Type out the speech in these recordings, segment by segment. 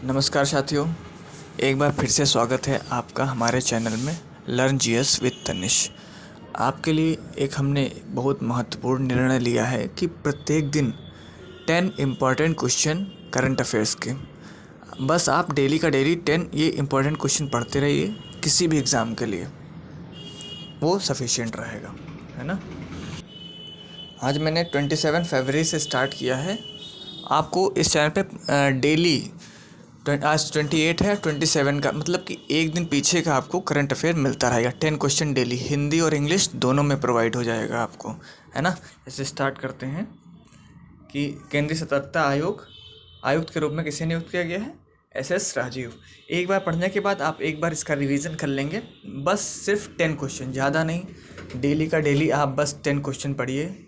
नमस्कार साथियों, एक बार फिर से स्वागत है आपका हमारे चैनल में लर्न जीएस विद तनिष। आपके लिए एक हमने बहुत महत्वपूर्ण निर्णय लिया है कि प्रत्येक दिन 10 इम्पॉर्टेंट क्वेश्चन करंट अफेयर्स के, बस आप डेली का डेली 10 ये इम्पॉर्टेंट क्वेश्चन पढ़ते रहिए किसी भी एग्ज़ाम के लिए, वो सफिशिएंट रहेगा, है ना। आज मैंने 27 फरवरी से स्टार्ट किया है। आपको इस चैनल पे डेली आज 28 है, 27 का मतलब कि एक दिन पीछे का आपको करंट अफेयर मिलता रहेगा। 10 क्वेश्चन डेली, हिंदी और इंग्लिश दोनों में प्रोवाइड हो जाएगा आपको, है ना। इसे स्टार्ट करते हैं कि केंद्रीय सतर्कता आयुक्त के रूप में किसे नियुक्त किया गया है? एस राजीव। एक बार पढ़ने के बाद आप एक बार इसका रिवीजन कर लेंगे, बस सिर्फ 10 क्वेश्चन, ज़्यादा नहीं। डेली का डेली आप बस 10 क्वेश्चन पढ़िए।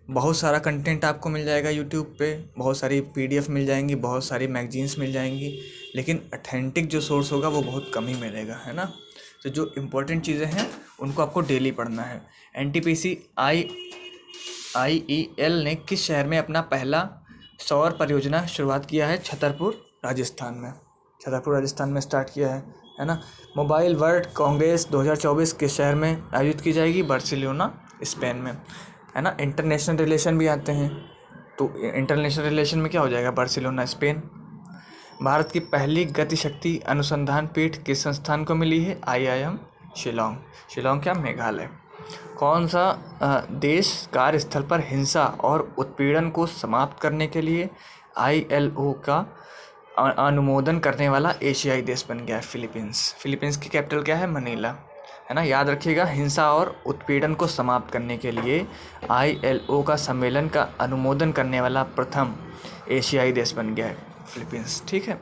बहुत सारा कंटेंट आपको मिल जाएगा यूट्यूब पे, बहुत सारी पीडीएफ मिल जाएंगी, बहुत सारी मैगजीन्स मिल जाएंगी, लेकिन ऑथेंटिक जो सोर्स होगा वो बहुत कम ही मिलेगा, है ना। तो जो इम्पोर्टेंट चीज़ें हैं उनको आपको डेली पढ़ना है। एनटीपीसी IEL ने किस शहर में अपना पहला सौर परियोजना शुरुआत किया है? छतरपुर राजस्थान में स्टार्ट किया है ना। मोबाइल वर्ल्ड कांग्रेस 2024 किस शहर में आयोजित की जाएगी? बार्सिलोना स्पेन में, है ना। इंटरनेशनल रिलेशन भी आते हैं, तो इंटरनेशनल रिलेशन में क्या हो जाएगा? Barcelona Spain. भारत की पहली गतिशक्ति अनुसंधान पीठ किस संस्थान को मिली है? IIM शिलोंग क्या? मेघालय। कौन सा देश कार्यस्थल पर हिंसा और उत्पीड़न को समाप्त करने के लिए ILO का अनुमोदन करने वाला एशियाई देश बन गया है? फिलीपींस की कैपिटल क्या है? मनीला, है ना। याद रखिएगा, हिंसा और उत्पीड़न को समाप्त करने के लिए ILO का सम्मेलन का अनुमोदन करने वाला प्रथम एशियाई देश बन गया है फिलीपींस, ठीक है।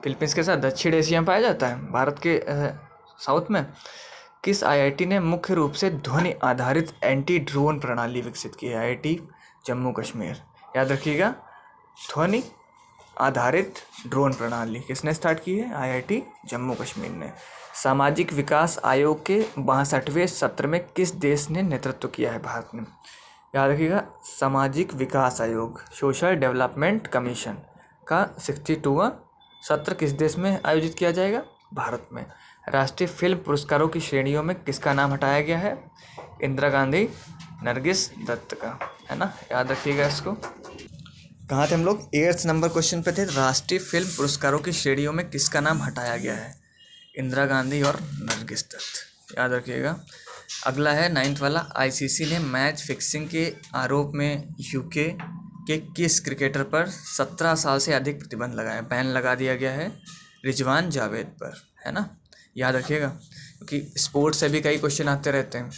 फिलीपींस के साथ दक्षिण एशिया में पाया जाता है, भारत के साउथ में। किस IIT ने मुख्य रूप से ध्वनि आधारित एंटी ड्रोन प्रणाली विकसित की है? IIT जम्मू कश्मीर। याद रखिएगा, ध्वनि आधारित ड्रोन प्रणाली किसने स्टार्ट की है? IIT जम्मू कश्मीर ने। सामाजिक विकास आयोग के 62वें सत्र में किस देश ने नेतृत्व किया है? भारत ने। याद रखिएगा, सामाजिक विकास आयोग, सोशल डेवलपमेंट कमीशन का 62वां सत्र किस देश में आयोजित किया जाएगा? भारत में। राष्ट्रीय फिल्म पुरस्कारों की श्रेणियों में किसका नाम हटाया गया है? इंदिरा गांधी, नरगिस दत्त का, है ना। याद रखिएगा इसको। कहाँ थे हम लोग? 8th नंबर क्वेश्चन पे थे। राष्ट्रीय फिल्म पुरस्कारों की श्रेणियों में किसका नाम हटाया गया है? इंदिरा गांधी और नरगिस दत्त, याद रखिएगा। अगला है 9th वाला। ICC ने मैच फिक्सिंग के आरोप में UK के किस क्रिकेटर पर 17 साल से अधिक प्रतिबंध लगाया? बैन लगा दिया गया है रिजवान जावेद पर, है ना। याद रखिएगा, क्योंकि स्पोर्ट्स से भी कई क्वेश्चन आते रहते हैं।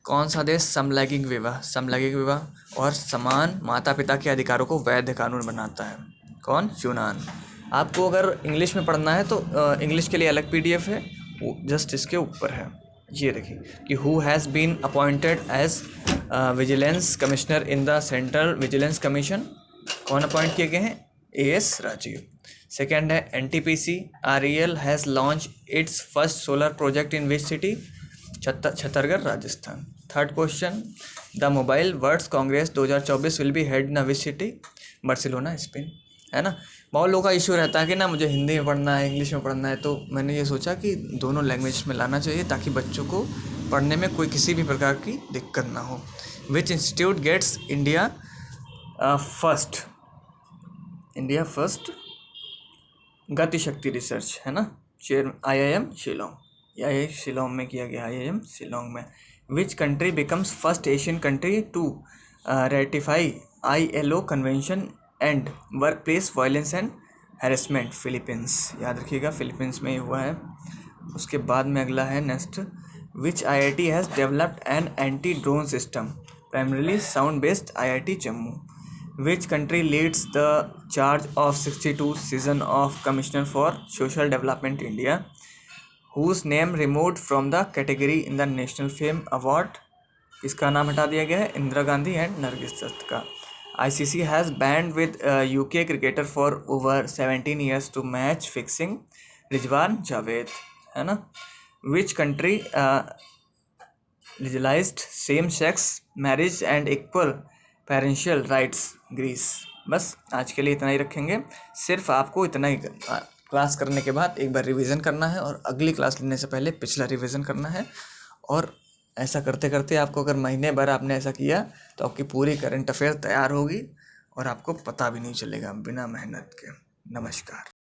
कौन सा देश समलैंगिक विवाह और समान माता पिता के अधिकारों को वैध कानून बनाता है? कौन? यूनान। आपको अगर इंग्लिश में पढ़ना है तो इंग्लिश के लिए अलग PDF है, वो जस्ट इसके ऊपर है। ये देखिए कि who has been appointed as vigilance commissioner in the central vigilance commission. कौन अपॉइंट किए गए हैं? AS राजीव। सेकेंड है NTPC REL has launch its first solar project in which city? Chhattisgarh Rajasthan. Third question, the mobile world congress 2024 will be held in which city? Barcelona Spain, है ना। बहुत लोगों का इशू रहता है कि ना मुझे हिंदी में पढ़ना है, इंग्लिश में पढ़ना है, तो मैंने ये सोचा कि दोनों लैंग्वेज में लाना चाहिए ताकि बच्चों को पढ़ने में कोई किसी भी प्रकार की दिक्कत ना हो। Which institute gets India first Gati Shakti research, है ना। IIM शिलोंग में किया गया, IIM शिलोंग में। Which country becomes first Asian country to ratify ILO convention and work place violence and harassment? Philippines. याद रखिएगा, फिलीपींस में ही हुआ है। उसके बाद में अगला है next, which IIT has developed an anti drone system primarily sound based? IIT Jammu. Which country leads the charge of 62 season of Commissioner for Social Development India, whose name removed from the category in the National Fame Award? इसका नाम हटा दिया गया है Indira Gandhi and Nargis Dutt का। ICC has banned with UK cricketer for over 17 years to match fixing Rizwan Javed, है ना। Which country legalized same sex marriage and equal parental rights? Greece. बस आज के लिए इतना ही रखेंगे, सिर्फ आपको इतना ही क्लास करने के बाद एक बार रिवीजन करना है और अगली क्लास लेने से पहले पिछला रिवीजन करना है। और ऐसा करते करते आपको अगर महीने भर आपने ऐसा किया तो आपकी पूरी करंट अफेयर तैयार होगी और आपको पता भी नहीं चलेगा बिना मेहनत के। नमस्कार।